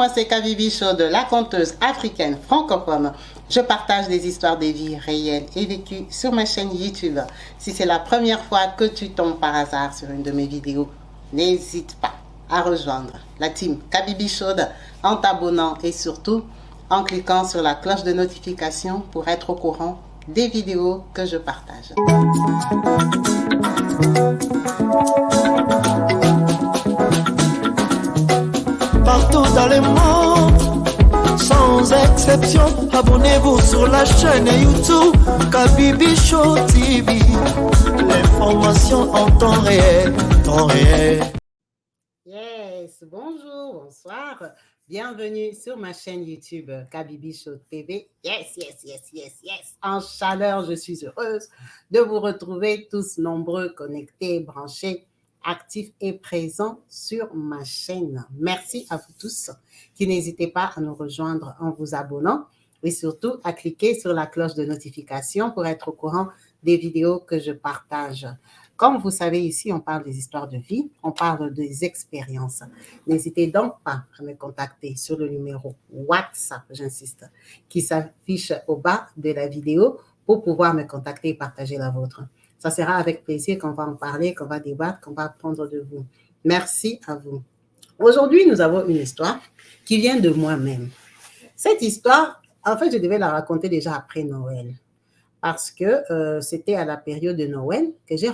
moi c'est Kabibi Chaude, la conteuse africaine francophone. Je partage des histoires de vie réelles et vécues sur ma chaîne YouTube. Si c'est la première fois que tu tombes par hasard sur une de mes vidéos, n'hésite pas à rejoindre la team Kabibi Chaude en t'abonnant et surtout en cliquant sur la cloche de notification pour être au courant des vidéos que je partage. Partout dans le monde, sans exception, abonnez-vous sur la chaîne YouTube Kabibi Show TV. L'information en temps réel, temps réel. Yes, bonjour, bonsoir. Bienvenue sur ma chaîne YouTube Kabibi Show TV. Yes. En chaleur, je suis heureuse de vous retrouver tous nombreux, connectés, branchés, actifs et présents sur ma chaîne. Merci à vous tous qui n'hésitez pas à nous rejoindre en vous abonnant et surtout à cliquer sur la cloche de notification pour être au courant des vidéos que je partage. Comme vous savez, ici, on parle des histoires de vie, on parle des expériences. N'hésitez donc pas à me contacter sur le numéro WhatsApp, j'insiste, qui s'affiche au bas de la vidéo pour pouvoir me contacter et partager la vôtre. Ça sera avec plaisir qu'on va en parler, qu'on va débattre, qu'on va apprendre de vous. Merci à vous. Aujourd'hui, nous avons une histoire qui vient de moi-même. Cette histoire, en fait, je devais la raconter déjà après Noël. Parce que c'était à la période de Noël que j'ai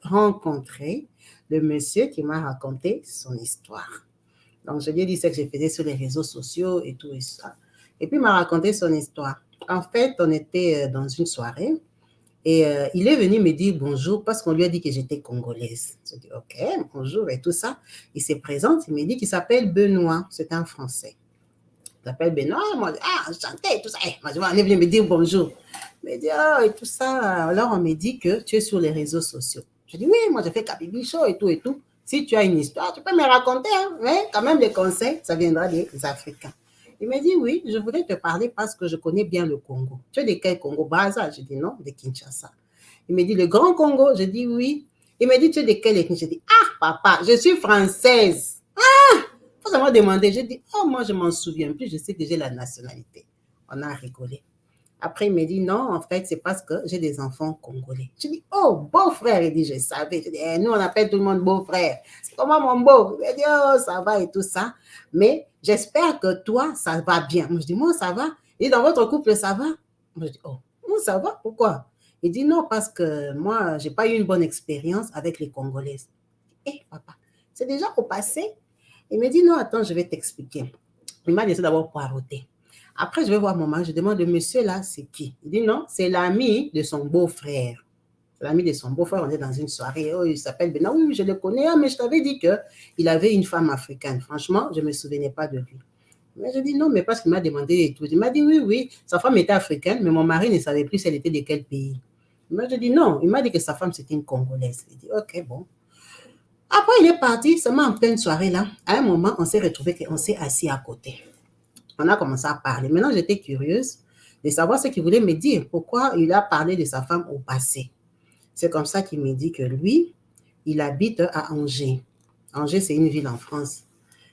rencontré le monsieur qui m'a raconté son histoire. Donc, je lui ai dit ce que je faisais sur les réseaux sociaux et tout et ça. Et puis, il m'a raconté son histoire. En fait, on était dans une soirée et il est venu me dire bonjour parce qu'on lui a dit que j'étais congolaise. Je dis OK, bonjour et tout ça. Il se présente, il me dit qu'il s'appelle Benoît, c'est un Français. Il s'appelle Benoît, moi, enchanté et tout ça. Moi, je venu me dire bonjour. Il me dit, et tout ça. Alors, on me dit que tu es sur les réseaux sociaux. Je dis, oui, moi, je fais Kabibi Show et tout et tout. Si tu as une histoire, tu peux me raconter, hein, mais quand même, les conseils, ça viendra des Africains. Il me dit, oui, je voulais te parler parce que je connais bien le Congo. Tu es de quel Congo? Brazza? Je dis, non, de Kinshasa. Il me dit, le Grand Congo? Je dis, oui. Il me dit, tu es de quelle ethnie? Je dis, papa, je suis française. Il faut seulement demander. Je dis, moi, je m'en souviens plus, je sais que j'ai la nationalité. On a rigolé. Après, il me dit, non, en fait, c'est parce que j'ai des enfants congolais. Je dis, beau-frère. Il dit, je savais. Je dis, nous, on appelle tout le monde beau-frère. C'est comment mon beau? Il dit, ça va et tout ça. Mais j'espère que toi, ça va bien. Moi, je dis, moi, ça va. Il dit, dans votre couple, ça va? Moi, je dis, moi, ça va. Pourquoi? Il dit, non, parce que moi, je n'ai pas eu une bonne expérience avec les Congolaises. Papa, c'est déjà au passé. Il me dit, non, attends, je vais t'expliquer. Il m'a laissé d'abord poireauter. Après, je vais voir mon mari, je demande, le monsieur là, c'est qui? Il dit, non, c'est l'ami de son beau-frère. C'est l'ami de son beau-frère, on est dans une soirée, il s'appelle Benoît. Oui, je le connais, mais je t'avais dit qu'il avait une femme africaine. Franchement, je ne me souvenais pas de lui. Mais je dis, non, mais parce qu'il m'a demandé et tout. Il m'a dit, oui, sa femme était africaine, mais mon mari ne savait plus si elle était de quel pays. Moi, je dis, non, il m'a dit que sa femme, c'était une Congolaise. Il dit, OK, bon. Après, il est parti, seulement en pleine soirée là. À un moment, on s'est retrouvé, on s'est assis à côté. On a commencé à parler. Maintenant, j'étais curieuse de savoir ce qu'il voulait me dire. Pourquoi il a parlé de sa femme au passé. C'est comme ça qu'il me dit que lui, il habite à Angers. Angers, c'est une ville en France.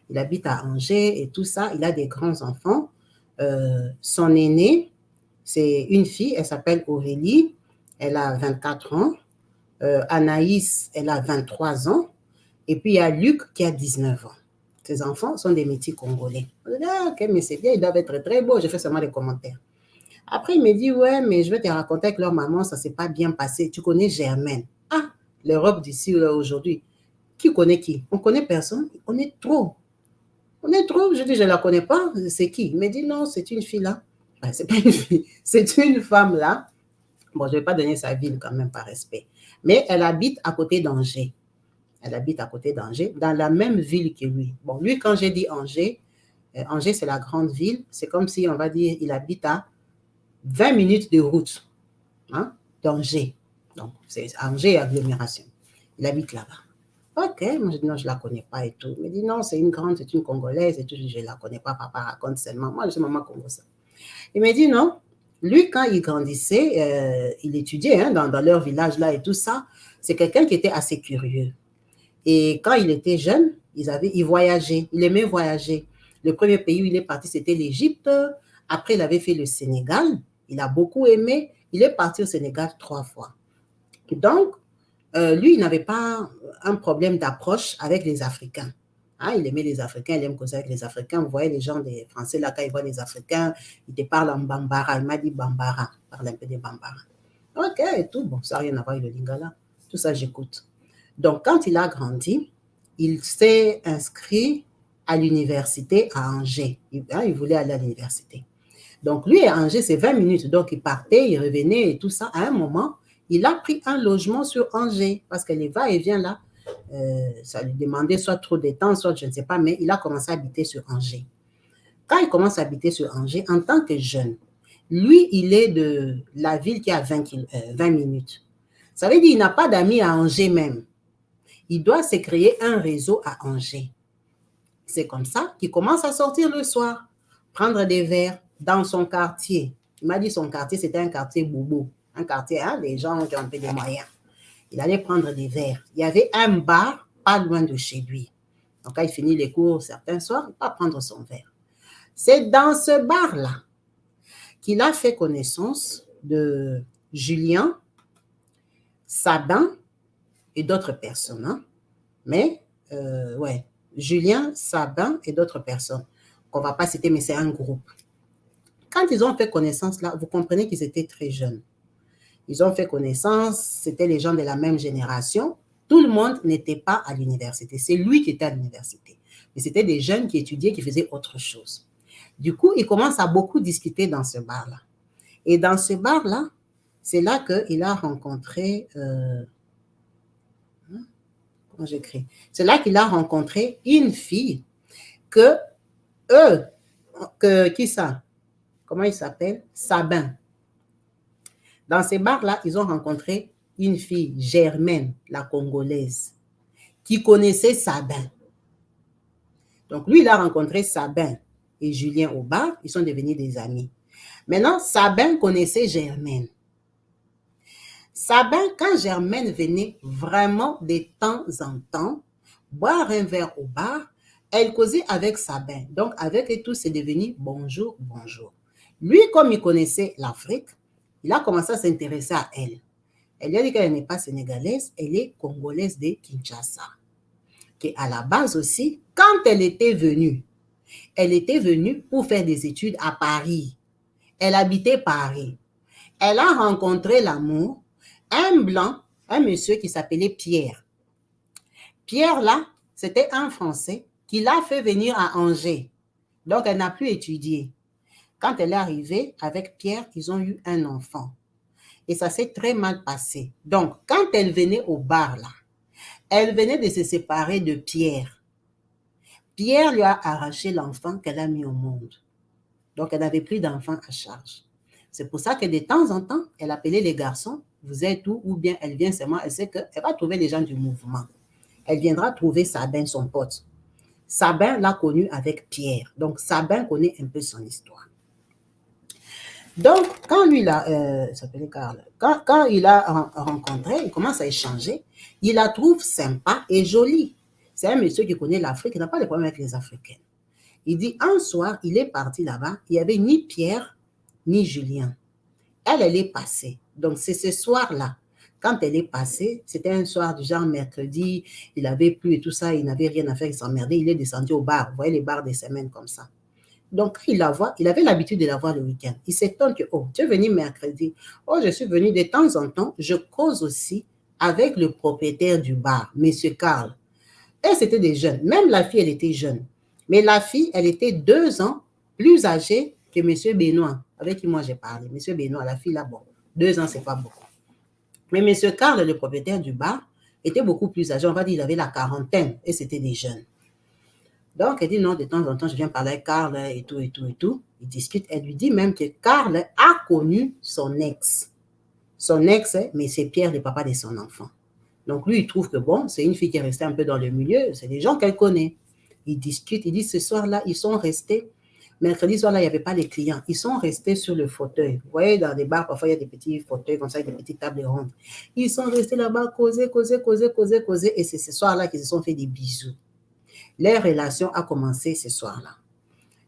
Il habite à Angers et tout ça. Il a des grands-enfants. Son aînée, c'est une fille. Elle s'appelle Aurélie. Elle a 24 ans. Anaïs, elle a 23 ans. Et puis, il y a Luc qui a 19 ans. Ces enfants sont des métis congolais. Je dis, OK, mais c'est bien, ils doivent être très beaux. Je fais seulement des commentaires. Après, il me dit, ouais, mais je vais te raconter avec leur maman, ça ne s'est pas bien passé. Tu connais Germaine. L'Europe d'ici aujourd'hui. Qui connaît qui? On ne connaît personne. On est trop. Je dis, je ne la connais pas. C'est qui? Il me dit, non, c'est une fille là. C'est pas une fille. C'est une femme là. Bon, je ne vais pas donner sa ville quand même par respect. Mais elle habite à côté d'Angers. Elle habite à côté d'Angers, dans la même ville que lui. Bon, lui, quand j'ai dit Angers, Angers, c'est la grande ville. C'est comme si, on va dire, il habite à 20 minutes de route d'Angers. Donc, c'est Angers agglomération. Il habite là-bas. OK, moi, je dis non, je ne la connais pas et tout. Il me dit non, c'est une Congolaise et tout. Je ne la connais pas, papa raconte seulement. Moi, je suis maman congolaise. Il me dit non. Lui, quand il grandissait, il étudiait dans leur village là et tout ça. C'est quelqu'un qui était assez curieux. Et quand il était jeune, il voyageait, il aimait voyager. Le premier pays où il est parti, c'était l'Égypte. Après, il avait fait le Sénégal. Il a beaucoup aimé. Il est parti au Sénégal 3 fois. Donc, lui, il n'avait pas un problème d'approche avec les Africains. Hein, il aimait les Africains, il aime causer avec les Africains. Vous voyez les gens des Français, là, quand ils voient les Africains, ils te parlent en Bambara. Il m'a dit Bambara, parle un peu de Bambara. Ok, et tout, bon, ça n'a rien à voir avec le Lingala. Tout ça, j'écoute. Donc, quand il a grandi, il s'est inscrit à l'université à Angers. Il voulait aller à l'université. Donc, lui, à Angers, c'est 20 minutes. Donc, il partait, il revenait et tout ça. À un moment, il a pris un logement sur Angers parce que les va-et-vient là, ça lui demandait soit trop de temps, soit je ne sais pas, mais il a commencé à habiter sur Angers. Quand il commence à habiter sur Angers, en tant que jeune, lui, il est de la ville qui a 20 minutes. Ça veut dire qu'il n'a pas d'amis à Angers même. Il doit se créer un réseau à Angers. C'est comme ça qu'il commence à sortir le soir, prendre des verres dans son quartier. Il m'a dit son quartier, c'était un quartier bobo, un quartier, hein, des gens qui ont un peu des moyens. Il allait prendre des verres. Il y avait un bar pas loin de chez lui. Donc, quand il finit les cours, certains soirs, il va prendre son verre. C'est dans ce bar-là qu'il a fait connaissance de Julien, Sabin et d'autres personnes. Hein. Mais, ouais, Julien, Sabin et d'autres personnes qu'on ne va pas citer, mais c'est un groupe. Quand ils ont fait connaissance là, vous comprenez qu'ils étaient très jeunes. Ils ont fait connaissance, c'était les gens de la même génération. Tout le monde n'était pas à l'université. C'est lui qui était à l'université. Mais c'était des jeunes qui étudiaient, qui faisaient autre chose. Du coup, ils commencent à beaucoup discuter dans ce bar-là. Et dans ce bar-là, c'est là qu'il a rencontré... comment j'écris? C'est là qu'il a rencontré une fille qui ça? Comment il s'appelle? Sabin. Dans ces bars-là, ils ont rencontré une fille, Germaine, la Congolaise, qui connaissait Sabin. Donc, lui, il a rencontré Sabin et Julien au bar. Ils sont devenus des amis. Maintenant, Sabin connaissait Germaine. Sabin, quand Germaine venait vraiment de temps en temps boire un verre au bar, elle causait avec Sabin. Donc, avec eux tous, c'est devenu bonjour, bonjour. Lui, comme il connaissait l'Afrique, il a commencé à s'intéresser à elle. Elle lui a dit qu'elle n'est pas sénégalaise, elle est congolaise de Kinshasa. À la base aussi, quand elle était venue pour faire des études à Paris. Elle habitait Paris. Elle a rencontré l'amour, un blanc, un monsieur qui s'appelait Pierre. Pierre, là, c'était un Français qui l'a fait venir à Angers. Donc, elle n'a plus étudié. Quand elle est arrivée avec Pierre, ils ont eu un enfant. Et ça s'est très mal passé. Donc, quand elle venait au bar, là, elle venait de se séparer de Pierre. Pierre lui a arraché l'enfant qu'elle a mis au monde. Donc, elle n'avait plus d'enfant à charge. C'est pour ça que de temps en temps, elle appelait les garçons, vous êtes où? Ou bien elle vient seulement, elle sait qu'elle va trouver les gens du mouvement. Elle viendra trouver Sabin, son pote. Sabin l'a connu avec Pierre. Donc, Sabin connaît un peu son histoire. Donc, quand lui, s'appelait Karl, quand il a rencontré, il commence à échanger, il la trouve sympa et jolie. C'est un monsieur qui connaît l'Afrique, il n'a pas de problème avec les Africains. Il dit, un soir, il est parti là-bas, il n'y avait ni Pierre, ni Julien. Elle est passée. Donc, c'est ce soir-là. Quand elle est passée, c'était un soir du genre mercredi, il avait plu et tout ça, il n'avait rien à faire, il s'emmerdait, il est descendu au bar. Vous voyez les bars des semaines comme ça. Donc, quand il la voit, il avait l'habitude de la voir le week-end. Il s'étonne que, oh, tu es venu mercredi. Oh, je suis venu de temps en temps. Je cause aussi avec le propriétaire du bar, monsieur Karl. Et c'était des jeunes. Même la fille, elle était jeune. Mais la fille, elle était 2 ans plus âgée que monsieur Benoît, avec qui moi j'ai parlé. Monsieur Benoît, la fille là, bon, 2 ans, c'est pas beaucoup. Mais monsieur Karl, le propriétaire du bar, était beaucoup plus âgé. On va dire, il avait la quarantaine et c'était des jeunes. Donc, elle dit non, de temps en temps, je viens parler avec Karl et tout, et tout, et tout. Ils discutent. Elle lui dit même que Karl a connu son ex. Son ex, mais c'est Pierre, le papa de son enfant. Donc, lui, il trouve que bon, c'est une fille qui est restée un peu dans le milieu. C'est des gens qu'elle connaît. Ils discutent. Ils disent ce soir-là, ils sont restés. Mercredi soir-là, il n'y avait pas les clients. Ils sont restés sur le fauteuil. Vous voyez, dans des bars, parfois, il y a des petits fauteuils comme ça, avec des petites tables rondes. Ils sont restés là-bas, causer. Et c'est ce soir-là qu'ils se sont fait des bisous. Leur relation a commencé ce soir-là.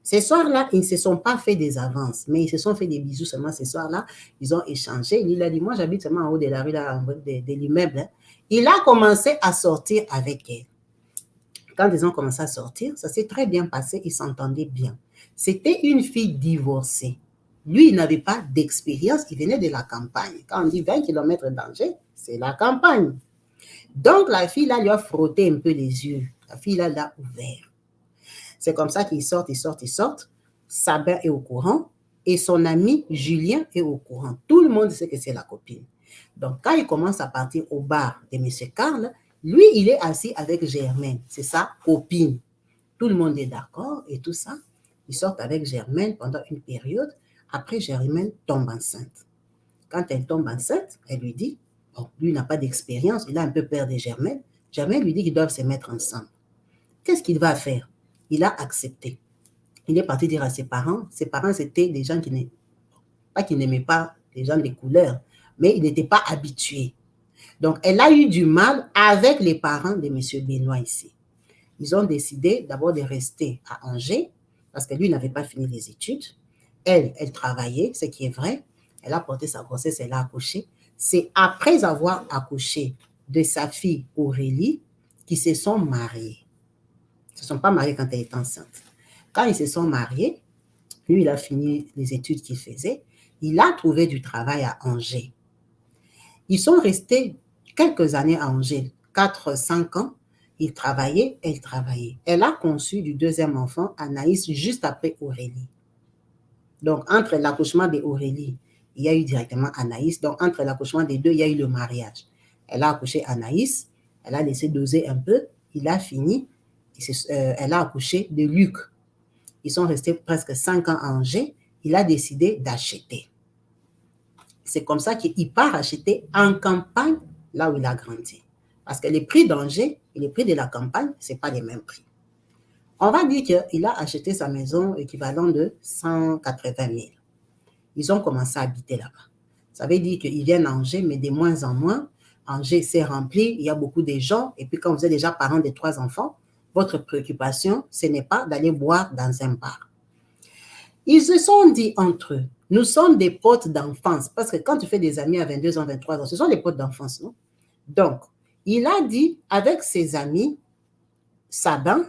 Ces soirs-là, ils ne se sont pas fait des avances, mais ils se sont fait des bisous seulement ces soirs-là. Ils ont échangé. Il a dit, moi, j'habite seulement en haut de la rue, là, en haut de l'immeuble. Hein. Il a commencé à sortir avec elle. Quand ils ont commencé à sortir, ça s'est très bien passé, ils s'entendaient bien. C'était une fille divorcée. Lui, il n'avait pas d'expérience, il venait de la campagne. Quand on dit 20 km d'danger, c'est la campagne. Donc, la fille, là, lui a frotté un peu les yeux. La fille, là, l'a ouvert. C'est comme ça qu'ils sortent, ils sortent, ils sortent. Sabin est au courant et son ami Julien est au courant. Tout le monde sait que c'est la copine. Donc, quand il commence à partir au bar de M. Karl, lui, il est assis avec Germaine. C'est sa copine. Tout le monde est d'accord et tout ça. Ils sortent avec Germaine pendant une période. Après, Germaine tombe enceinte. Quand elle tombe enceinte, elle lui dit, bon, lui n'a pas d'expérience, il a un peu peur de Germaine. Germaine lui dit qu'ils doivent se mettre ensemble. Qu'est-ce qu'il va faire? Il a accepté. Il est parti dire à ses parents c'était des gens qui n'aimaient pas les gens des couleurs, mais ils n'étaient pas habitués. Donc, elle a eu du mal avec les parents de M. Benoît ici. Ils ont décidé d'abord de rester à Angers, parce que lui n'avait pas fini les études. Elle travaillait, ce qui est vrai. Elle a porté sa grossesse, elle a accouché. C'est après avoir accouché de sa fille Aurélie qu'ils se sont mariés. Ils ne se sont pas mariés quand elle est enceinte. Quand ils se sont mariés, lui, il a fini les études qu'il faisait. Il a trouvé du travail à Angers. Ils sont restés quelques années à Angers, 4-5 ans. Il travaillait, elle travaillait. Elle a conçu du deuxième enfant, Anaïs, juste après Aurélie. Donc, entre l'accouchement d'Aurélie, il y a eu directement Anaïs. Donc, entre l'accouchement des deux, il y a eu le mariage. Elle a accouché Anaïs, elle a laissé doser un peu, il a fini, elle a accouché de Luc. Ils sont restés presque 5 ans à Angers. Il a décidé d'acheter. C'est comme ça qu'il part acheter en campagne, là où il a grandi. Parce que les prix d'Angers et les prix de la campagne, ce n'est pas les mêmes prix. On va dire qu'il a acheté sa maison équivalent de 180 000. Ils ont commencé à habiter là-bas. Ça veut dire qu'ils viennent à Angers, mais de moins en moins. Angers s'est rempli, il y a beaucoup de gens. Et puis quand vous êtes déjà parent de 3 enfants, votre préoccupation, ce n'est pas d'aller boire dans un bar. Ils se sont dit entre eux, nous sommes des potes d'enfance. Parce que quand tu fais des amis à 22 ans, 23 ans, ce sont des potes d'enfance, non? Donc, il a dit avec ses amis, Sabin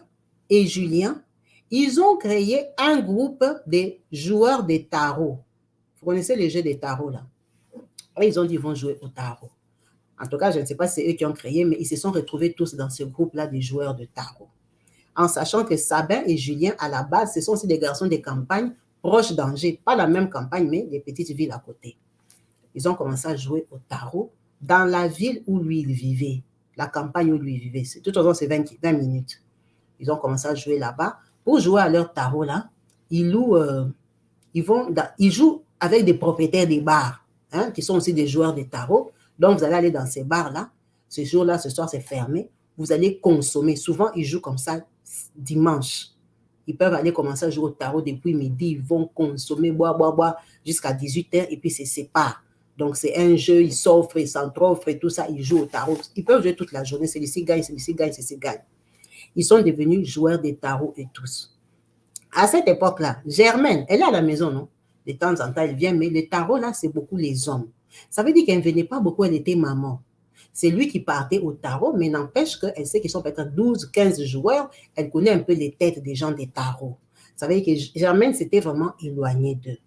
et Julien, ils ont créé un groupe de joueurs de tarot. Vous connaissez les jeux de tarot, là? Et ils ont dit qu'ils vont jouer au tarot. En tout cas, je ne sais pas si c'est eux qui ont créé, mais ils se sont retrouvés tous dans ce groupe-là des joueurs de tarot. En sachant que Sabin et Julien, à la base, ce sont aussi des garçons de campagne proches d'Angers. Pas la même campagne, mais des petites villes à côté. Ils ont commencé à jouer au tarot dans la ville où lui, il vivait. La campagne où lui, il vivait. De toute façon, c'est 20 minutes. Ils ont commencé à jouer là-bas. Pour jouer à leur tarot, là, ils jouent avec des propriétaires des bars, hein, qui sont aussi des joueurs de tarot. Donc, vous allez aller dans ces bars-là. Ce jour-là, ce soir, c'est fermé. Vous allez consommer. Souvent, ils jouent comme ça dimanche. Ils peuvent aller commencer à jouer au tarot depuis midi. Ils vont consommer, boire, jusqu'à 18h et puis se séparent. Donc, c'est un jeu, ils s'offrent, ils s'entroffrent et tout ça. Ils jouent au tarot. Ils peuvent jouer toute la journée. Celui-ci gagne, celui-ci gagne, celui-ci gagne. Ils sont devenus joueurs de tarot et tous. À cette époque-là, Germaine, elle est à la maison, non? De temps en temps, elle vient, mais le tarot, là, c'est beaucoup les hommes. Ça veut dire qu'elle ne venait pas beaucoup, elle était maman. C'est lui qui partait au tarot, mais n'empêche qu'elle sait qu'ils sont peut-être 12, 15 joueurs. Elle connaît un peu les têtes des gens des tarots. Ça veut dire que Germaine s'était vraiment éloignée d'eux.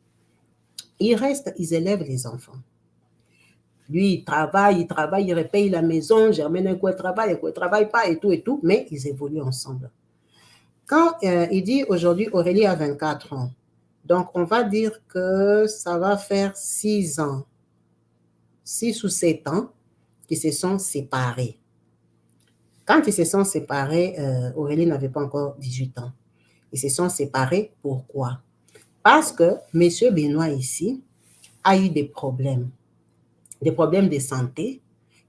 Ils élèvent les enfants. Lui, il travaille, il repaye la maison. Germaine, un coup, elle travaille pas et tout, mais ils évoluent ensemble. Quand il dit aujourd'hui, Aurélie a 24 ans, donc on va dire que ça va faire 6 ans, 6 ou 7 ans qu'ils se sont séparés. Quand ils se sont séparés, Aurélie n'avait pas encore 18 ans. Ils se sont séparés, pourquoi? Parce que M. Benoît ici a eu des problèmes de santé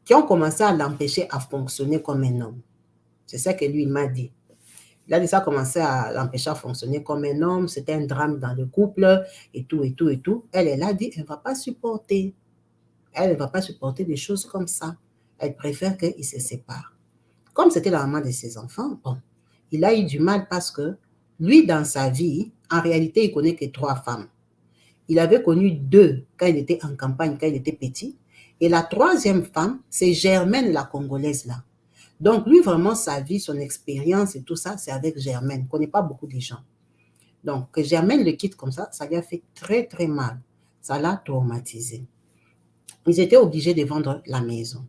qui ont commencé à l'empêcher à fonctionner comme un homme. C'est ça que lui, il m'a dit. Il a dit ça a commencé à l'empêcher à fonctionner comme un homme, c'était un drame dans le couple et tout. Elle a dit, elle ne va pas supporter. Elle ne va pas supporter des choses comme ça. Elle préfère qu'ils se séparent. Comme c'était la maman de ses enfants, bon, il a eu du mal parce que Lui, dans sa vie, en réalité, il connaît que 3 femmes. Il avait connu 2 quand il était en campagne, quand il était petit. Et la 3e femme, c'est Germaine, la Congolaise, là. Donc, lui, vraiment, sa vie, son expérience et tout ça, c'est avec Germaine. Il ne connaît pas beaucoup de gens. Donc, que Germaine le quitte comme ça lui a fait très, très mal. Ça l'a traumatisé. Ils étaient obligés de vendre la maison.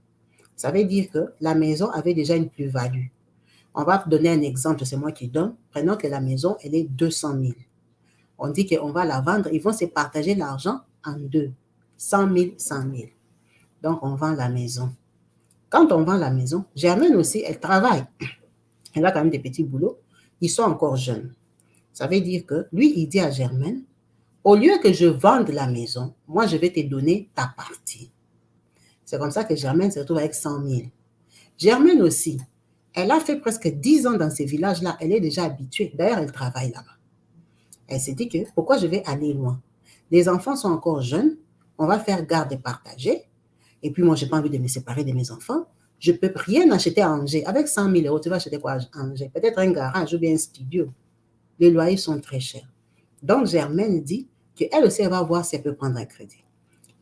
Ça veut dire que la maison avait déjà une plus-value. On va donner un exemple, c'est moi qui donne. Prenons que la maison, elle est 200 000. On dit qu'on va la vendre, ils vont se partager l'argent en 2. 100 000, 100 000. Donc, on vend la maison. Quand on vend la maison, Germaine aussi, elle travaille. Elle a quand même des petits boulots. Ils sont encore jeunes. Ça veut dire que lui, il dit à Germaine, au lieu que je vende la maison, moi, je vais te donner ta partie. C'est comme ça que Germaine se retrouve avec 100 000. Germaine aussi, elle a fait presque 10 ans dans ces villages-là. Elle est déjà habituée. D'ailleurs, elle travaille là-bas. Elle s'est dit que pourquoi je vais aller loin? Les enfants sont encore jeunes. On va faire garde partagée. Et puis moi, je n'ai pas envie de me séparer de mes enfants. Je ne peux rien acheter à Angers. Avec 100 000 euros, tu vas acheter quoi à Angers? Peut-être un garage ou bien un studio. Les loyers sont très chers. Donc, Germaine dit qu'elle aussi, elle va voir si elle peut prendre un crédit.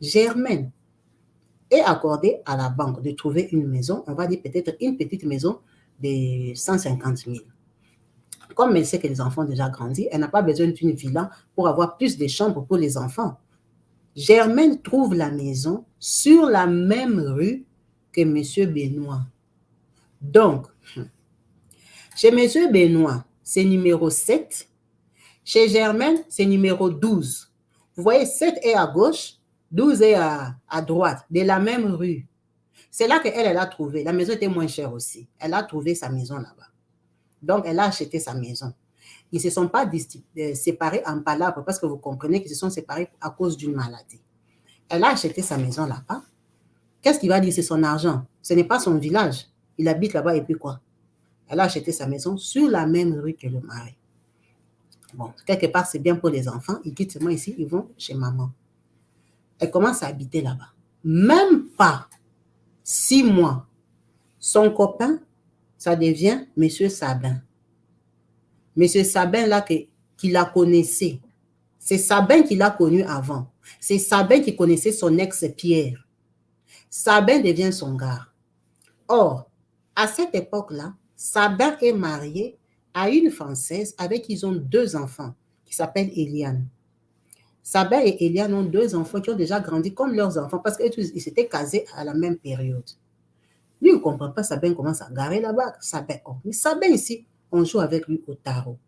Germaine est accordée à la banque de trouver une maison, on va dire peut-être une petite maison de 150 000. Comme elle sait que les enfants ont déjà grandi, elle n'a pas besoin d'une villa pour avoir plus de chambres pour les enfants. Germaine trouve la maison sur la même rue que M. Benoît. Donc, chez M. Benoît, c'est numéro 7. Chez Germaine, c'est numéro 12. Vous voyez, 7 est à gauche, 12 est à droite, de la même rue. C'est là qu'elle a trouvé. La maison était moins chère aussi. Elle a trouvé sa maison là-bas. Donc, elle a acheté sa maison. Ils ne se sont pas séparés en palabres parce que vous comprenez qu'ils se sont séparés à cause d'une maladie. Elle a acheté sa maison là-bas. Qu'est-ce qu'il va dire? C'est son argent. Ce n'est pas son village. Il habite là-bas et puis quoi? Elle a acheté sa maison sur la même rue que le mari. Bon, quelque part, c'est bien pour les enfants. Ils quittent seulement ici, ils vont chez maman. Elle commence à habiter là-bas. Même pas 6 mois. Son copain, ça devient M. Sabin. M. Sabin, là, qui la connaissait. C'est Sabin qui l'a connu avant. C'est Sabin qui connaissait son ex-Pierre. Sabin devient son gars. Or, à cette époque-là, Sabin est marié à une Française avec qui ils ont 2 enfants, qui s'appellent Eliane. Sabin et Eliane ont 2 enfants qui ont déjà grandi comme leurs enfants parce qu'ils s'étaient casés à la même période. Lui, il ne comprend pas, Sabin commence à garer là-bas. Sabin, oh, mais Sabin ici, on joue avec lui au tarot.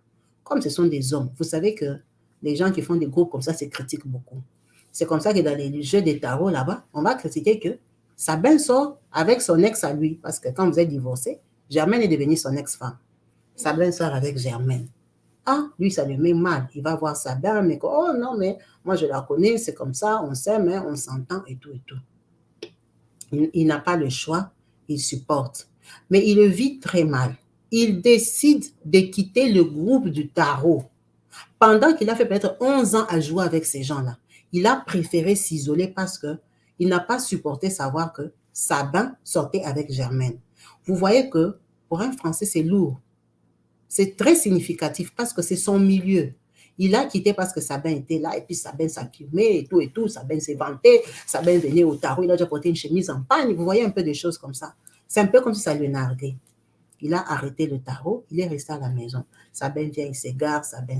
Comme ce sont des hommes, vous savez que les gens qui font des groupes comme ça se critiquent beaucoup. C'est comme ça que dans les jeux de tarot là-bas, on va critiquer que Sabin sort avec son ex à lui. Parce que quand vous êtes divorcé, Germaine est devenue son ex-femme. Sabin sort avec Germaine. Ah, lui, ça lui met mal. Il va voir Sabin, mais oh non, mais moi je la connais, c'est comme ça, on s'aime, hein, on s'entend et tout et tout. Il n'a pas le choix, il supporte. Mais il le vit très mal. Il décide de quitter le groupe du tarot. Pendant qu'il a fait peut-être 11 ans à jouer avec ces gens-là, il a préféré s'isoler parce qu'il n'a pas supporté savoir que Sabin sortait avec Germaine. Vous voyez que pour un Français, c'est lourd. C'est très significatif parce que c'est son milieu. Il a quitté parce que Sabin était là et puis Sabin s'accumulait et tout. Sabin s'est vanté, Sabin venait au tarot, il a déjà porté une chemise en pagne. Vous voyez un peu des choses comme ça. C'est un peu comme si ça lui narguait. Il a arrêté le tarot, il est resté à la maison. Sabin vient, il s'égare, Sabin.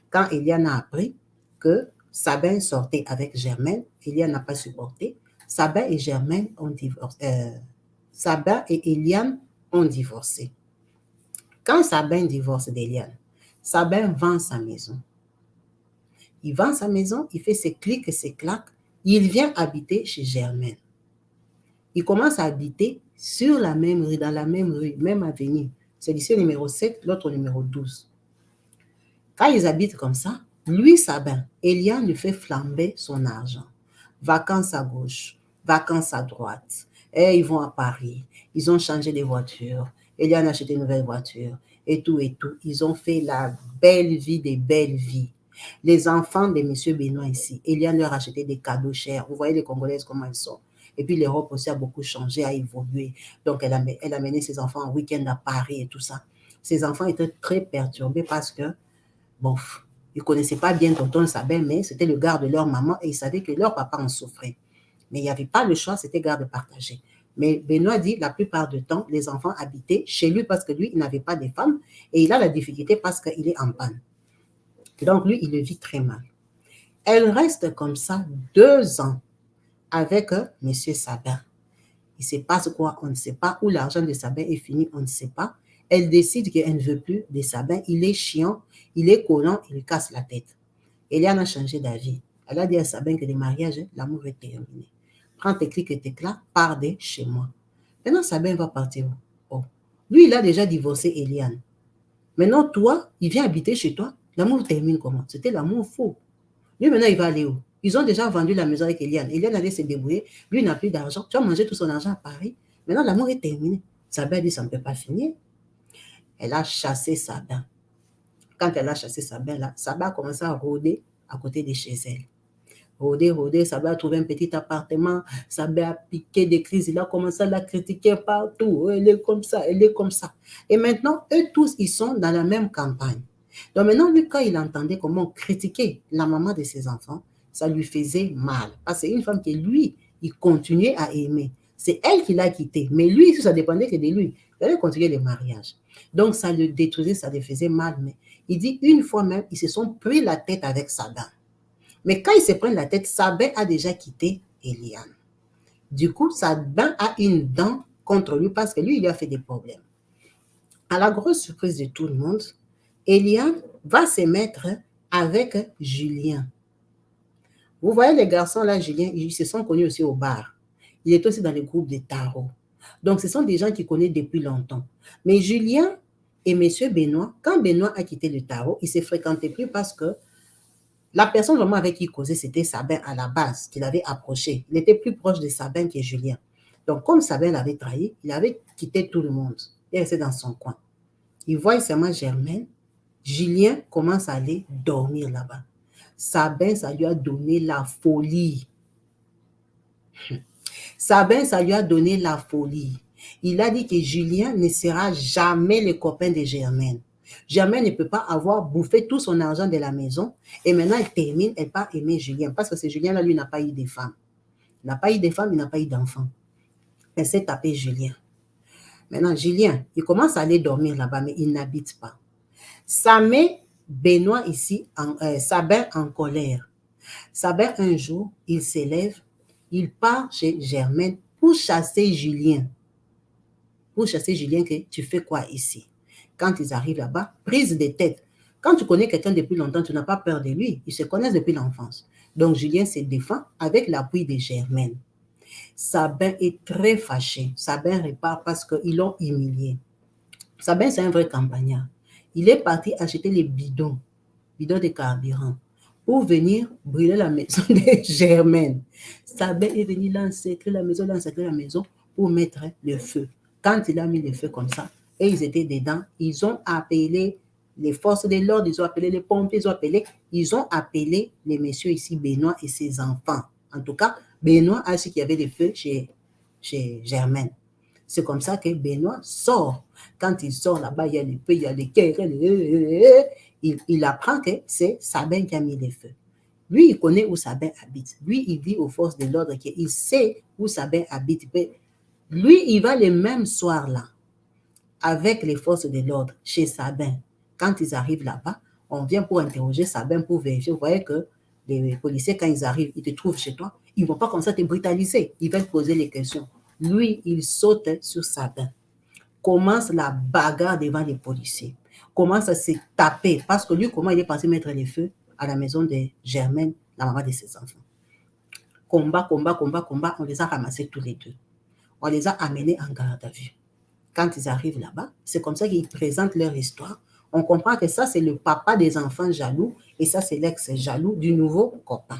Quand Eliane a appris que Sabin sortait avec Germaine, Eliane n'a pas supporté. Sabin et Germaine ont divorcé. Sabin et Eliane ont divorcé. Quand Sabin divorce d'Eliane, Sabin vend sa maison. Il vend sa maison, il fait ses clics et ses claques. Il vient habiter chez Germaine. Il commence à habiter sur la même rue, dans la même rue, même avenue. C'est ici le numéro 7, l'autre numéro 12. Quand ils habitent comme ça, lui, Sabin, Eliane lui fait flamber son argent. Vacances à gauche, vacances à droite. Et ils vont à Paris. Ils ont changé de voiture. Eliane a acheté une nouvelle voiture. Et tout. Ils ont fait la belle vie des belles vies. Les enfants de M. Benoît ici, Eliane leur a acheté des cadeaux chers. Vous voyez les Congolaises comment elles sont. Et puis l'Europe aussi a beaucoup changé, a évolué. Donc elle a mené ses enfants en week-end à Paris et tout ça. Ses enfants étaient très perturbés parce que bof. Ils ne connaissaient pas bien tonton Sabin, mais c'était le garde de leur maman et ils savaient que leur papa en souffrait. Mais il n'y avait pas le choix, c'était garde partagé. Mais Benoît dit, la plupart du temps, les enfants habitaient chez lui parce que lui, il n'avait pas de femme et il a la difficulté parce qu'il est en panne. Donc, lui, il le vit très mal. Elle reste comme ça 2 ans avec M. Sabin. Il se passe quoi? On ne sait pas. Où l'argent de Sabin est fini, on ne sait pas. Elle décide qu'elle ne veut plus de Sabin. Il est chiant, il est collant, il lui casse la tête. Eliane a changé d'avis. Elle a dit à Sabin que le mariage, l'amour est terminé. Prends tes clics et tes clats, pars de chez moi. Maintenant, Sabin va partir où? Oh. Lui, il a déjà divorcé Eliane. Maintenant, toi, il vient habiter chez toi. L'amour termine comment? C'était l'amour faux. Lui, maintenant, il va aller où? Ils ont déjà vendu la maison avec Eliane. Eliane allait se débrouiller. Lui, il n'a plus d'argent. Tu as mangé tout son argent à Paris. Maintenant, l'amour est terminé. Sabin dit, ça ne peut pas finir. Elle a chassé Sabin. Quand elle a chassé Sabin, là, Sabin a commencé à rôder à côté de chez elle. Rôder, Sabin a trouvé un petit appartement. Sabin a piqué des crises. Il a commencé à la critiquer partout. Elle est comme ça, elle est comme ça. Et maintenant, eux tous, ils sont dans la même campagne. Donc maintenant, lui, quand il entendait comment critiquer la maman de ses enfants, ça lui faisait mal. Parce que c'est une femme que lui, il continuait à aimer. C'est elle qui l'a quitté. Mais lui, ça dépendait que de lui. Il allait continuer le mariage. Donc ça le détruisait, ça le faisait mal. Mais il dit, une fois même, ils se sont pris la tête avec Sabin. Mais quand ils se prennent la tête, Sabin a déjà quitté Eliane. Du coup, Sabin a une dent contre lui parce que lui, il lui a fait des problèmes. À la grosse surprise de tout le monde, Eliane va se mettre avec Julien. Vous voyez les garçons là, Julien, ils se sont connus aussi au bar. Il est aussi dans le groupe de tarot. Donc, ce sont des gens qu'il connaît depuis longtemps. Mais Julien et M. Benoît, quand Benoît a quitté le tarot, ils ne se fréquentaient plus parce que la personne vraiment avec qui il causait, c'était Sabin à la base, qu'il avait approché. Il était plus proche de Sabin que Julien. Donc, comme Sabin l'avait trahi, il avait quitté tout le monde. Il restait dans son coin. Il voit seulement Germaine. Julien commence à aller dormir là-bas. Sabin, ça lui a donné la folie. Sabin, ça lui a donné la folie. Il a dit que Julien ne sera jamais le copain de Germaine. Germaine ne peut pas avoir bouffé tout son argent de la maison et maintenant elle termine, elle part aimer Julien parce que ce Julien-là, lui, n'a pas eu de femme. Il n'a pas eu de femme, il n'a pas eu d'enfant. Elle s'est tapée Julien. Maintenant, Julien, il commence à aller dormir là-bas, mais il n'habite pas. Ça met Benoît ici, Sabin en colère. Sabin, un jour, il s'élève, il part chez Germaine pour chasser Julien. Pour chasser Julien, que tu fais quoi ici? Quand ils arrivent là-bas, prise de tête. Quand tu connais quelqu'un depuis longtemps, tu n'as pas peur de lui. Ils se connaissent depuis l'enfance. Donc, Julien se défend avec l'appui de Germaine. Sabin est très fâché. Sabin repart parce qu'ils l'ont humilié. Sabin, c'est un vrai campagnard. Il est parti acheter les bidons de carburant, pour venir brûler la maison de Germaine. Sabin est venu l'encercler la maison pour mettre le feu. Quand il a mis le feu comme ça, et ils étaient dedans, ils ont appelé les forces de l'ordre, ils ont appelé les pompiers, ils ont appelé les messieurs ici, Benoît et ses enfants. En tout cas, Benoît a su qu'il y avait des feux chez Germaine. C'est comme ça que Benoît sort. Quand il sort là-bas, il y a les feux, il y a les querelles. Il apprend que c'est Sabin qui a mis les feux. Lui, il connaît où Sabin habite. Lui, il dit aux forces de l'ordre qu'il sait où Sabin habite. Lui, il va le même soir-là avec les forces de l'ordre chez Sabin. Quand ils arrivent là-bas, on vient pour interroger Sabin, pour vérifier. Vous voyez que les policiers, quand ils arrivent, ils te trouvent chez toi, ils ne vont pas comme ça te brutaliser. Ils veulent poser les questions. Lui, il saute sur Sabin. Commence la bagarre devant les policiers. Commence à se taper. Parce que lui, comment il est passé mettre les feux à la maison de Germaine, la maman de ses enfants. Combat. On les a ramassés tous les deux. On les a amenés en garde à vue. Quand ils arrivent là-bas, c'est comme ça qu'ils présentent leur histoire. On comprend que ça, c'est le papa des enfants jaloux et ça, c'est l'ex jaloux du nouveau copain.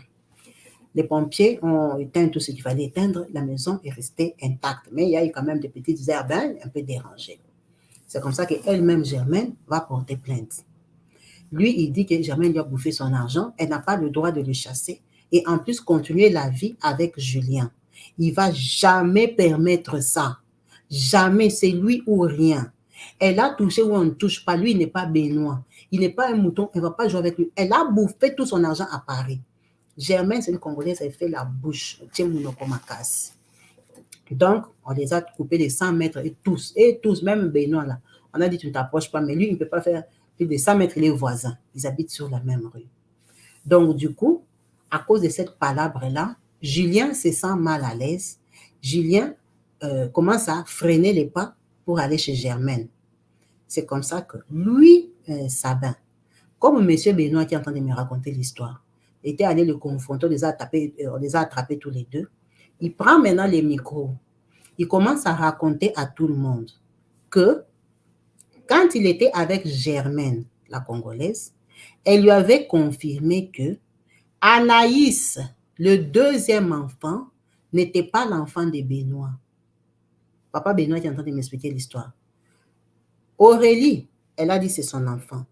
Les pompiers ont éteint tout ce qu'il fallait éteindre. La maison est restée intacte. Mais il y a eu quand même des petites herbes un peu dérangées. C'est comme ça qu'elle-même, Germaine, va porter plainte. Lui, il dit que Germaine lui a bouffé son argent. Elle n'a pas le droit de le chasser. Et en plus, continuer la vie avec Julien. Il ne va jamais permettre ça. Jamais, c'est lui ou rien. Elle a touché ou on ne touche pas. Lui, il n'est pas Benoît. Il n'est pas un mouton, elle ne va pas jouer avec lui. Elle a bouffé tout son argent à Paris. Germaine, c'est une Congolaise, elle fait la bouche. Donc, on les a coupés de 100 mètres et tous, même Benoît là. On a dit, tu ne t'approches pas, mais lui, il ne peut pas faire plus de 100 mètres, les voisins. Ils habitent sur la même rue. Donc, du coup, à cause de cette palabre-là, Julien se sent mal à l'aise. Julien commence à freiner les pas pour aller chez Germaine. C'est comme ça que lui, Sabin, comme M. Benoît qui est en train de me raconter l'histoire, était allé le confronter, on les a attrapés tous les deux. Il prend maintenant les micros. Il commence à raconter à tout le monde que quand il était avec Germaine, la Congolaise, elle lui avait confirmé que Anaïs, le deuxième enfant, n'était pas l'enfant de Benoît. Papa Benoît est en train de m'expliquer l'histoire. Aurélie, elle a dit c'est son enfant.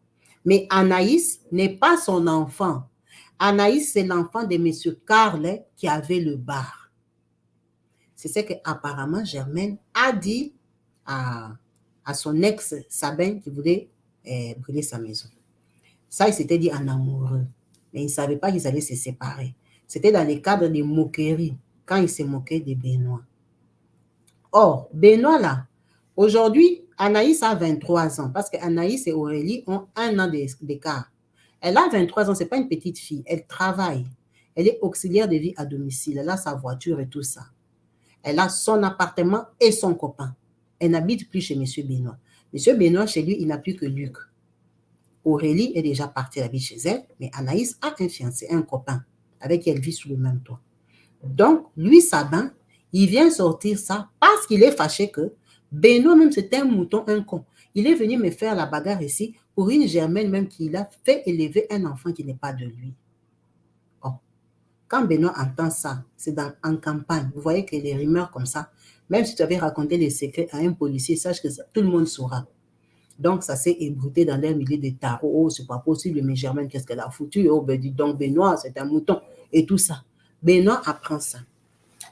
Mais Anaïs n'est pas son enfant. Anaïs, c'est l'enfant de M. Karl qui avait le bar. C'est ce qu'apparemment Germaine a dit à son ex Sabin qui voulait brûler sa maison. Ça, il s'était dit en amoureux. Mais il ne savait pas qu'ils allaient se séparer. C'était dans le cadre des moqueries, quand il se moquait de Benoît. Or, Benoît, là, aujourd'hui, Anaïs a 23 ans, parce qu'Anaïs et Aurélie ont 1 an d'écart. Elle a 23 ans, ce n'est pas une petite fille. Elle travaille. Elle est auxiliaire de vie à domicile. Elle a sa voiture et tout ça. Elle a son appartement et son copain. Elle n'habite plus chez M. Benoît. M. Benoît, chez lui, il n'a plus que Luc. Aurélie est déjà partie, elle habite chez elle, mais Anaïs a un fiancé, un copain, avec qui elle vit sous le même toit. Donc, lui, Sabin, il vient sortir ça parce qu'il est fâché que Benoît, même, c'est un mouton, un con. Il est venu me faire la bagarre ici pour une Germaine même qu'il a fait élever un enfant qui n'est pas de lui. Oh. Quand Benoît entend ça, c'est en campagne. Vous voyez que les rumeurs comme ça, même si tu avais raconté les secrets à un policier, sache que tout le monde saura. Donc, ça s'est ébruté dans leur milieu de tarot. Oh, c'est pas possible, mais Germaine, qu'est-ce qu'elle a foutu? Oh, ben dis donc, Benoît, c'est un mouton. Et tout ça. Benoît apprend ça.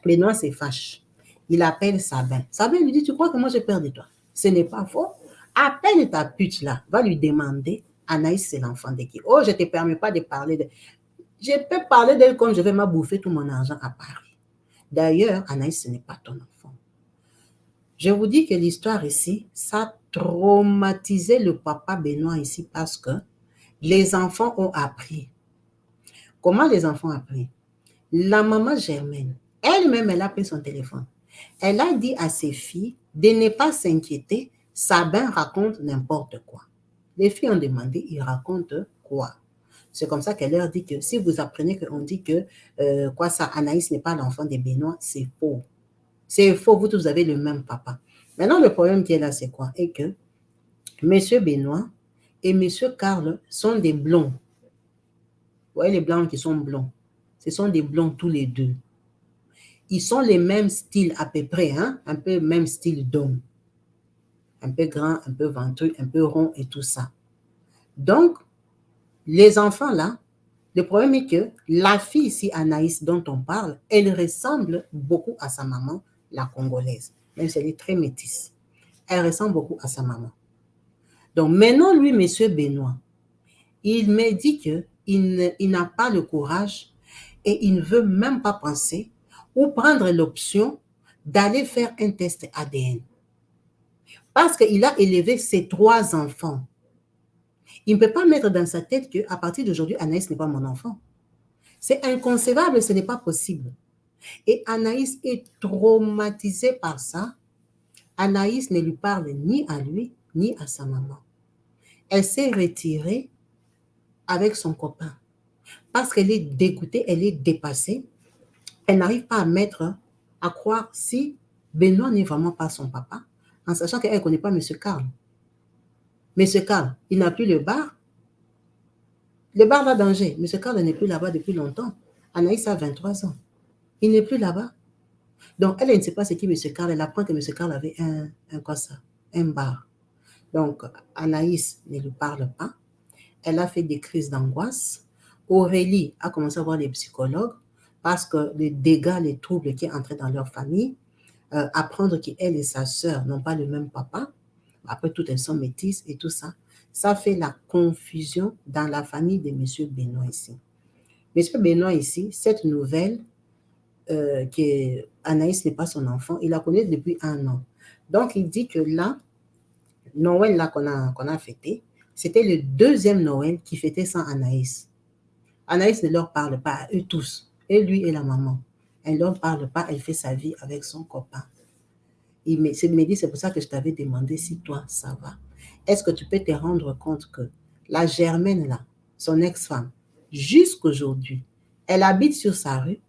Benoît se fâche. Il appelle Sabin. Sabin lui dit, tu crois que moi j'ai peur de toi? Ce n'est pas faux. Appelle ta pute là. Va lui demander, Anaïs, c'est l'enfant de qui? Oh, je ne te permets pas de parler de... Je peux parler d'elle comme je vais m'abouffer tout mon argent à Paris. D'ailleurs, Anaïs, ce n'est pas ton enfant. Je vous dis que l'histoire ici, ça a traumatisé le papa Benoît ici parce que les enfants ont appris. Comment les enfants ont appris? La maman Germaine, elle-même, elle a pris son téléphone. Elle a dit à ses filles de ne pas s'inquiéter, Sabin raconte n'importe quoi. Les filles ont demandé, il raconte quoi? C'est comme ça qu'elle leur dit que si vous apprenez qu'on dit que Anaïs n'est pas l'enfant de Benoît, c'est faux. C'est faux, vous tous avez le même papa. Maintenant, le problème qui est là, c'est quoi? Et que M. Benoît et M. Karl sont des blonds. Vous voyez les blancs qui sont blonds? Ce sont des blonds tous les deux. Ils sont les mêmes styles à peu près, hein? Un peu même style d'homme. Un peu grand, un peu ventreux, un peu rond et tout ça. Donc, les enfants là, le problème est que la fille ici, Anaïs, dont on parle, elle ressemble beaucoup à sa maman, la Congolaise, même si elle est très métisse. Elle ressemble beaucoup à sa maman. Donc maintenant, lui, M. Benoît, il me dit qu'il n'a pas le courage et il ne veut même pas penser ou prendre l'option d'aller faire un test ADN. Parce qu'il a élevé ses 3 enfants. Il ne peut pas mettre dans sa tête qu'à partir d'aujourd'hui, Anaïs n'est pas mon enfant. C'est inconcevable, ce n'est pas possible. Et Anaïs est traumatisée par ça. Anaïs ne lui parle ni à lui, ni à sa maman. Elle s'est retirée avec son copain parce qu'elle est dégoûtée, elle est dépassée. Elle n'arrive pas à croire si Benoît n'est vraiment pas son papa, en sachant qu'elle ne connaît pas M. Karl. M. Karl, il n'a plus le bar. Le bar va danger. M. Karl n'est plus là-bas depuis longtemps. Anaïs a 23 ans. Il n'est plus là-bas. Donc, elle ne sait pas ce qui est M. Karl. Elle apprend que M. Karl avait un bar. Donc, Anaïs ne lui parle pas. Elle a fait des crises d'angoisse. Aurélie a commencé à voir les psychologues parce que les dégâts, les troubles qui entraient dans leur famille, apprendre qu'elle et sa sœur n'ont pas le même papa. Après tout, elles sont métisses et tout ça. Ça fait la confusion dans la famille de M. Benoît ici. M. Benoît ici, cette nouvelle, que Anaïs n'est pas son enfant, il la connaît depuis 1 an. Donc, il dit que là, Noël là qu'on a fêté, c'était le 2e Noël qui fêtait sans Anaïs. Anaïs ne leur parle pas à eux tous, et lui et la maman. Elle ne leur parle pas, elle fait sa vie avec son copain. Il me dit, c'est pour ça que je t'avais demandé si toi, ça va. Est-ce que tu peux te rendre compte que la Germaine là, son ex-femme, jusqu'aujourd'hui, elle habite sur sa rue,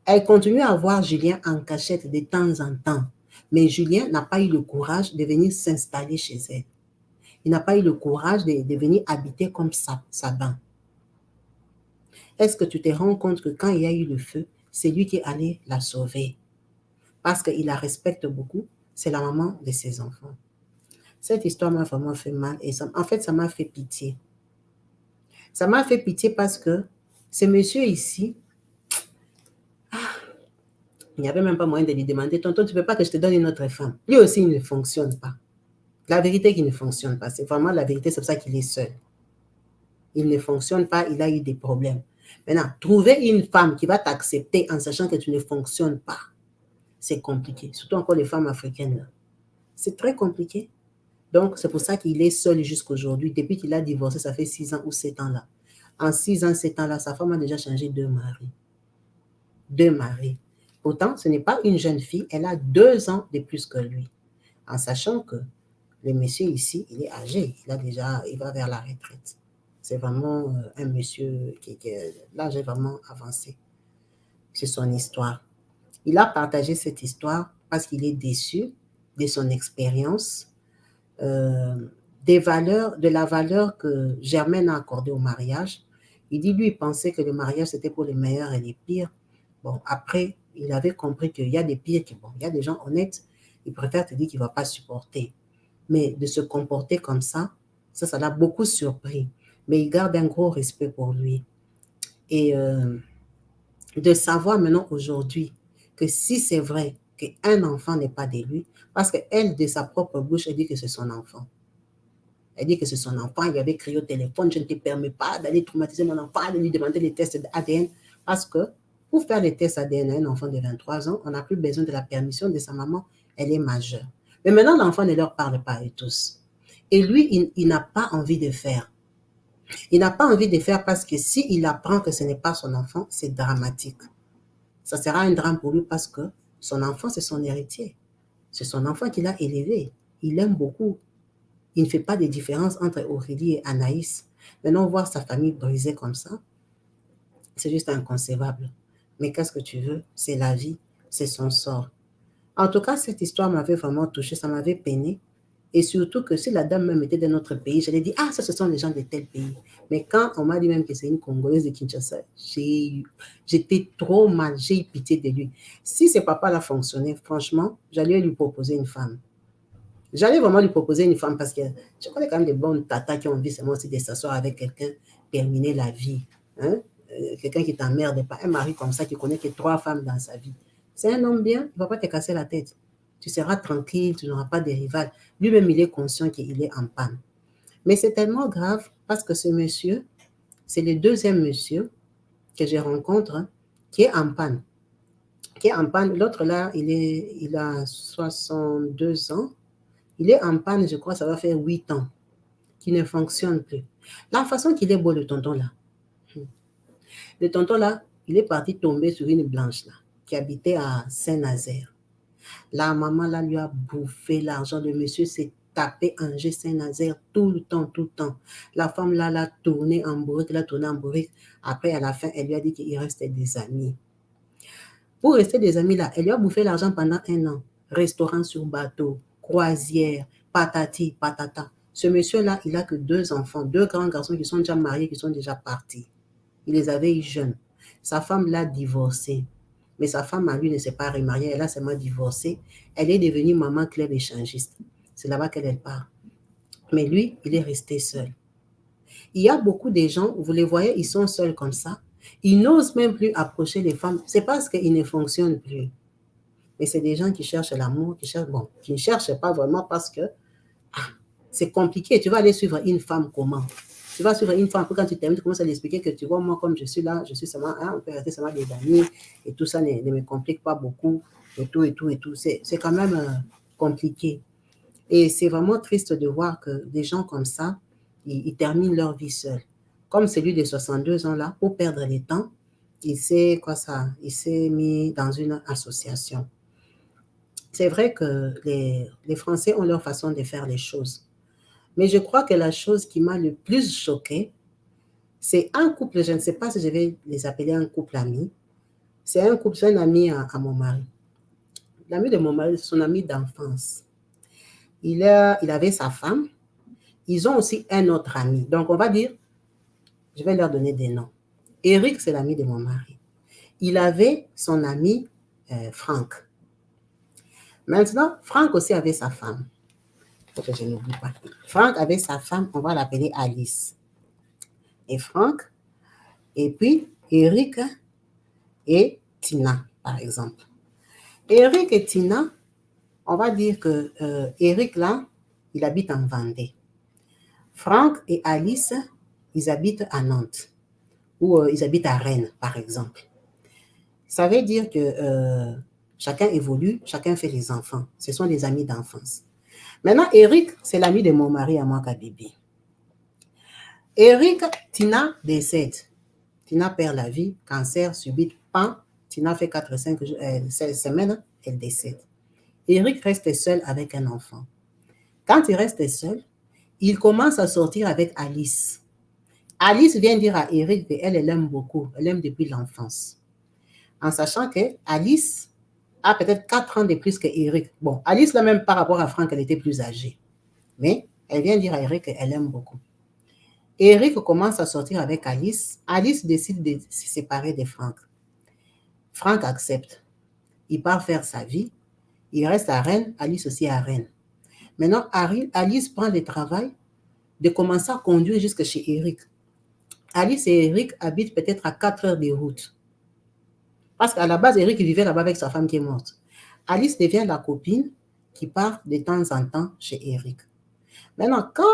elle continue à voir Julien en cachette de temps en temps. Mais Julien n'a pas eu le courage de venir s'installer chez elle. Il n'a pas eu le courage de venir habiter comme Sabin. Est-ce que tu te rends compte que quand il y a eu le feu, c'est lui qui est allé la sauver? Parce qu'il la respecte beaucoup, c'est la maman de ses enfants. Cette histoire m'a vraiment fait mal et ça, en fait, ça m'a fait pitié. Ça m'a fait pitié parce que ce monsieur ici, il n'y avait même pas moyen de lui demander, tonton, tu ne veux pas que je te donne une autre femme? Lui aussi, il ne fonctionne pas. La vérité qu'il ne fonctionne pas, c'est vraiment la vérité, c'est pour ça qu'il est seul. Il ne fonctionne pas, il a eu des problèmes. Maintenant, trouver une femme qui va t'accepter en sachant que tu ne fonctionnes pas, c'est compliqué. Surtout encore les femmes africaines. Là. C'est très compliqué. Donc, c'est pour ça qu'il est seul jusqu'aujourd'hui. Depuis qu'il a divorcé, ça fait 6 ans ou 7 ans là. En 6 ans, 7 ans là, sa femme a déjà changé 2 maris. 2 maris. Pourtant, ce n'est pas une jeune fille, elle a 2 ans de plus que lui. En sachant que le monsieur ici, il est âgé. Il va vers la retraite. C'est vraiment un monsieur qui l'âge est vraiment avancé. C'est son histoire. Il a partagé cette histoire parce qu'il est déçu de son expérience, de la valeur que Germaine a accordée au mariage. Il dit, lui, il pensait que le mariage, c'était pour les meilleurs et les pires. Bon, après, il avait compris qu'il y a des pires, il y a des gens honnêtes, ils préfèrent te dire qu'il ne va pas supporter. Mais de se comporter comme ça l'a beaucoup surpris. Mais il garde un gros respect pour lui. Et de savoir maintenant aujourd'hui que si c'est vrai qu'un enfant n'est pas de lui, parce qu'elle, de sa propre bouche, elle dit que c'est son enfant. Elle dit que c'est son enfant, il avait crié au téléphone, je ne te permets pas d'aller traumatiser mon enfant, de lui demander les tests d'ADN, parce que pour faire les tests ADN à un enfant de 23 ans, on n'a plus besoin de la permission de sa maman, elle est majeure. Mais maintenant, l'enfant ne leur parle pas à eux tous. Et lui, il n'a pas envie de faire. Il n'a pas envie de faire parce que s'il apprend que ce n'est pas son enfant, c'est dramatique. Ça sera un drame pour lui parce que son enfant, c'est son héritier. C'est son enfant qu'il a élevé. Il l'aime beaucoup. Il ne fait pas de différence entre Aurélie et Anaïs. Maintenant, voir sa famille brisée comme ça, c'est juste inconcevable. Mais qu'est-ce que tu veux? C'est la vie, c'est son sort. En tout cas, cette histoire m'avait vraiment touchée, ça m'avait peiné. Et surtout que si la dame même était de notre pays, j'allais dire, ah, ça, ce sont les gens de tel pays. Mais quand on m'a dit même que c'est une Congolaise de Kinshasa, j'étais trop mal, j'ai eu pitié de lui. Si ce papa-là fonctionnait, franchement, j'allais lui proposer une femme. J'allais vraiment lui proposer une femme parce que je connais quand même des bonnes tatas qui ont envie seulement aussi de s'asseoir avec quelqu'un, terminer la vie. Hein? Quelqu'un qui t'emmerde pas. Un mari comme ça qui connaît que 3 femmes dans sa vie. C'est un homme bien, il ne va pas te casser la tête. Tu seras tranquille, tu n'auras pas de rival. Lui-même, il est conscient qu'il est en panne. Mais c'est tellement grave parce que ce monsieur, c'est le 2e monsieur que je rencontre qui est en panne. L'autre là, il a 62 ans. Il est en panne, je crois, ça va faire 8 ans, qui ne fonctionne plus. La façon qu'il est beau, le tonton là. Le tonton là, il est parti tomber sur une blanche là, qui habitait à Saint-Nazaire. La maman là lui a bouffé l'argent. Le monsieur s'est tapé Angers Saint-Nazaire tout le temps. La femme là l'a tourné en bourrique. Après, à la fin, elle lui a dit qu'il restait des amis. Pour rester des amis là, elle lui a bouffé l'argent pendant 1 an. Restaurant sur bateau, croisière, patati, patata. Ce monsieur-là, il a que 2 enfants, 2 grands garçons qui sont déjà mariés, qui sont déjà partis. Il les avait eu jeunes. Sa femme l'a divorcé. Mais sa femme, à lui, ne s'est pas remariée. Elle a seulement divorcé. Elle est devenue maman club échangiste. C'est là-bas qu'elle part. Mais lui, il est resté seul. Il y a beaucoup de gens, vous les voyez, ils sont seuls comme ça. Ils n'osent même plus approcher les femmes. C'est parce qu'ils ne fonctionnent plus. Mais c'est des gens qui cherchent l'amour, qui ne cherchent pas vraiment parce que c'est compliqué. Tu vas aller suivre une femme comment? Tu vas suivre une femme, quand tu termines, tu commences à lui expliquer que tu vois, moi, comme je suis là, je suis seulement, on peut rester seulement des amis, et tout ça ne me complique pas beaucoup, et tout, et tout, et tout. C'est quand même compliqué. Et c'est vraiment triste de voir que des gens comme ça, ils terminent leur vie seuls. Comme celui de 62 ans là, pour perdre le temps, il s'est mis dans une association. C'est vrai que les Français ont leur façon de faire les choses. Mais je crois que la chose qui m'a le plus choquée, c'est un couple, je ne sais pas si je vais les appeler un couple ami. C'est un couple, c'est un ami à mon mari. L'ami de mon mari, c'est son ami d'enfance. Il avait sa femme. Ils ont aussi un autre ami. Donc, on va dire, je vais leur donner des noms. Eric, c'est l'ami de mon mari. Il avait son ami Franck. Maintenant, Franck aussi avait sa femme. Faut que je n'oublie pas. Franck avait sa femme, on va l'appeler Alice. Et Franck, et puis Eric et Tina, par exemple. Eric et Tina, on va dire que Eric, là, il habite en Vendée. Franck et Alice, ils habitent à Nantes. Ou ils habitent à Rennes, par exemple. Ça veut dire que chacun évolue, chacun fait les enfants. Ce sont des amis d'enfance. Maintenant, Eric, c'est l'ami de mon mari à moi, Kabibi. Eric, Tina décède. Tina perd la vie, cancer subit, pan. Tina fait 4-5 semaines, elle décède. Eric reste seul avec un enfant. Quand il reste seul, il commence à sortir avec Alice. Alice vient dire à Eric qu'elle l'aime beaucoup, elle l'aime depuis l'enfance. En sachant que Alice a peut-être 4 ans de plus que Eric. Bon, Alice, là même par rapport à Franck, elle était plus âgée. Mais elle vient dire à Eric qu'elle l'aime beaucoup. Eric commence à sortir avec Alice. Alice décide de se séparer de Franck. Franck accepte. Il part faire sa vie. Il reste à Rennes, Alice aussi à Rennes. Maintenant, Alice prend le travail de commencer à conduire jusque chez Eric. Alice et Eric habitent peut-être à 4 heures de route. Parce qu'à la base, Eric vivait là-bas avec sa femme qui est morte. Alice devient la copine qui part de temps en temps chez Eric. Maintenant, quand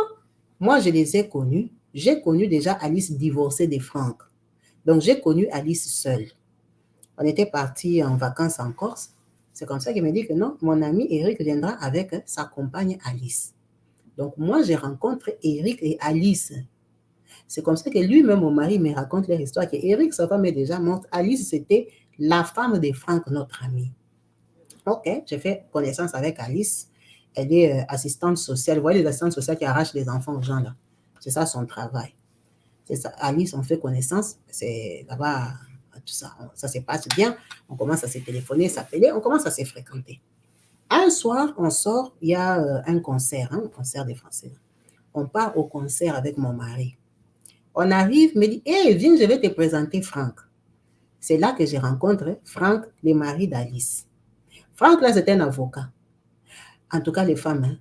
moi je les ai connus, j'ai connu déjà Alice divorcée de Franck. Donc, j'ai connu Alice seule. On était partis en vacances en Corse. C'est comme ça qu'il me dit que non, mon ami Eric viendra avec sa compagne Alice. Donc, moi, je rencontre Eric et Alice. C'est comme ça que lui-même, mon mari, me raconte leur histoire, que Eric, sa femme est déjà morte. Alice, c'était la femme de Franck, notre ami. Ok, j'ai fait connaissance avec Alice. Elle est assistante sociale. Vous voyez les assistantes sociales qui arrachent les enfants aux gens là. C'est ça son travail. C'est ça. Alice, on fait connaissance. C'est là-bas, tout ça. Ça se passe bien. On commence à se téléphoner, s'appeler. On commence à se fréquenter. Un soir, on sort, il y a un concert des Français. On part au concert avec mon mari. On arrive, me dit, hey, viens, je vais te présenter Franck. C'est là que je rencontre Franck, le mari d'Alice. Franck, là, c'est un avocat. En tout cas, les femmes. Hein.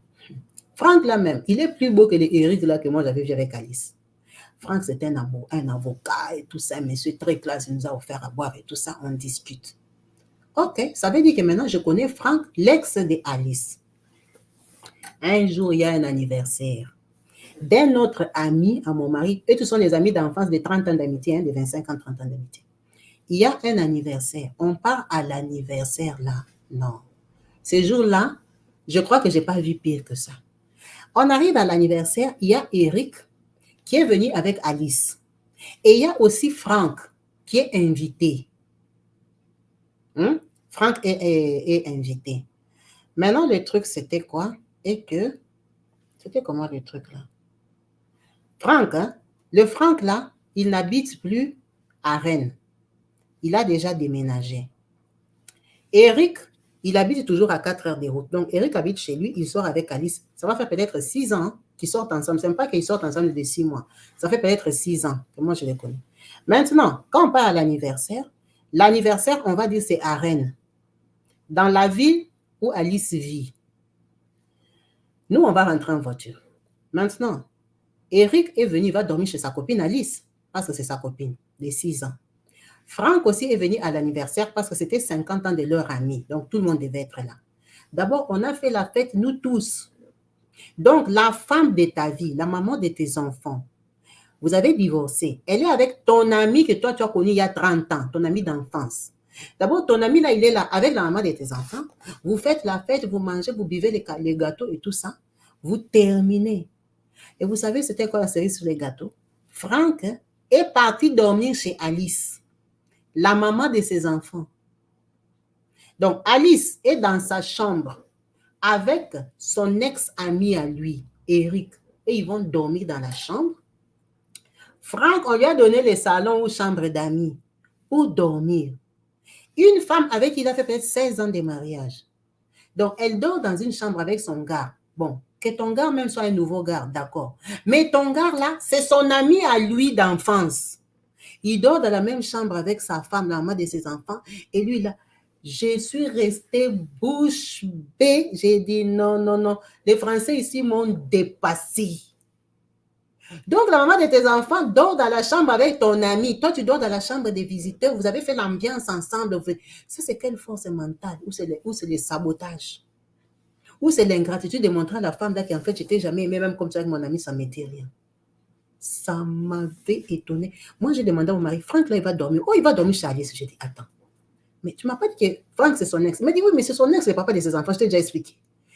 Franck, là même, il est plus beau que les Eric là que moi j'avais vu avec Alice. Franck, c'est un avocat et tout ça, monsieur très classe, il nous a offert à boire et tout ça, on discute. Ok, ça veut dire que maintenant, je connais Franck, l'ex de Alice. Un jour, il y a un anniversaire d'un autre ami à mon mari, et tous sont des amis d'enfance de 30 ans d'amitié, hein, de 25 ans, 30 ans d'amitié. Il y a un anniversaire. On part à l'anniversaire là. Non. Ce jour-là, je crois que je n'ai pas vu pire que ça. On arrive à l'anniversaire, il y a Eric qui est venu avec Alice. Et il y a aussi Franck qui est invité. Franck est invité. Maintenant, le truc, c'était quoi? Et que, c'était comment le truc là? Franck, hein? Le Franck là, il n'habite plus à Rennes. Il a déjà déménagé. Eric, il habite toujours à 4 heures de route. Donc, Eric habite chez lui, il sort avec Alice. Ça va faire peut-être 6 ans qu'ils sortent ensemble. Ce n'est pas qu'ils sortent ensemble de 6 mois. Ça fait peut-être 6 ans que moi, je les connais. Maintenant, quand on part à l'anniversaire, on va dire, c'est à Rennes, dans la ville où Alice vit. Nous, on va rentrer en voiture. Maintenant, Eric est venu, il va dormir chez sa copine Alice, parce que c'est sa copine, de 6 ans. Franck aussi est venu à l'anniversaire parce que c'était 50 ans de leur ami. Donc, tout le monde devait être là. D'abord, on a fait la fête, nous tous. Donc, la femme de ta vie, la maman de tes enfants, vous avez divorcé. Elle est avec ton ami que toi, tu as connu il y a 30 ans, ton ami d'enfance. D'abord, ton ami, là, il est là avec la maman de tes enfants. Vous faites la fête, vous mangez, vous buvez les gâteaux et tout ça. Vous terminez. Et vous savez, c'était quoi la série sur les gâteaux? Franck est parti dormir chez Alice, la maman de ses enfants. Donc, Alice est dans sa chambre avec son ex-ami à lui, Eric. Et ils vont dormir dans la chambre. Franck, on lui a donné les salons ou chambres d'amis pour dormir. Une femme avec qui il a fait peut-être 16 ans de mariage. Donc, elle dort dans une chambre avec son gars. Bon, que ton gars même soit un nouveau gars, d'accord. Mais ton gars là, c'est son ami à lui d'enfance. Il dort dans la même chambre avec sa femme, la maman de ses enfants. Et lui là, je suis restée bouche bée. J'ai dit non, non, non. Les Français ici m'ont dépassé. Donc, la maman de tes enfants dort dans la chambre avec ton ami. Toi, tu dors dans la chambre des visiteurs. Vous avez fait l'ambiance ensemble. Ça, c'est quelle force mentale? Ou c'est le sabotage? Ou c'est l'ingratitude de montrer à la femme là qu'en fait, je t'ai jamais aimé, même comme ça avec mon ami, ça ne m'était rien. Ça m'avait étonné. Moi, j'ai demandé à mon mari, Franck, là, il va dormir. Oh, il va dormir chez Alice. J'ai dit, attends. Mais tu ne m'as pas dit que Franck, c'est son ex. Il m'a dit, oui, mais c'est son ex, le papa de ses enfants. Je t'ai déjà expliqué.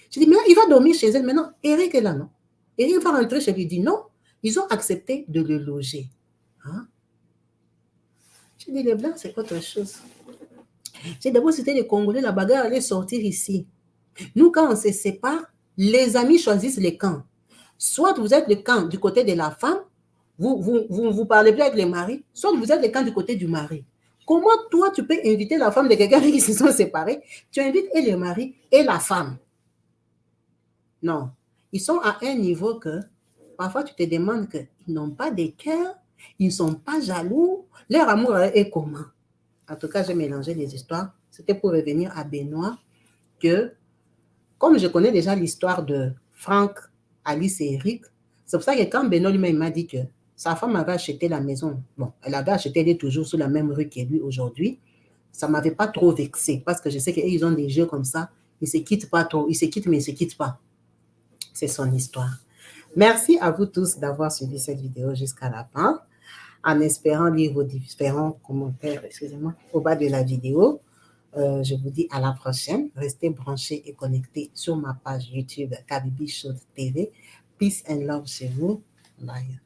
J'ai dit, mais là, il va dormir chez elle. Maintenant, Eric est là, non? Eric va rentrer chez lui. Il dit, non. Ils ont accepté de le loger. Hein? J'ai dit, les Blancs, c'est autre chose. J'ai d'abord, c'était les Congolais, la bagarre allait sortir ici. Nous, quand on se sépare, les amis choisissent les camps. Soit vous êtes le camp du côté de la femme, vous parlez plus avec les maris, soit vous êtes le camp du côté du mari. Comment toi, tu peux inviter la femme de quelqu'un qui se sont séparés? Tu invites et le mari et la femme. Non. Ils sont à un niveau que parfois, tu te demandes qu'ils n'ont pas de cœur, ils ne sont pas jaloux. Leur amour est comment? En tout cas, j'ai mélangé les histoires. C'était pour revenir à Benoît que, comme je connais déjà l'histoire de Franck, Alice et Eric, c'est pour ça que quand Benoît lui-même m'a dit que sa femme avait acheté la maison, bon, elle avait acheté, elle est toujours sur la même rue que lui aujourd'hui, ça ne m'avait pas trop vexé parce que je sais qu'ils ont des jeux comme ça, ils ne se quittent pas trop, ils se quittent mais ils ne se quittent pas. C'est son histoire. Merci à vous tous d'avoir suivi cette vidéo jusqu'à la fin, en espérant lire vos différents commentaires, excusez-moi, au bas de la vidéo. Je vous dis à la prochaine. Restez branchés et connectés sur ma page YouTube Kabibi Show TV. Peace and love chez vous. Bye.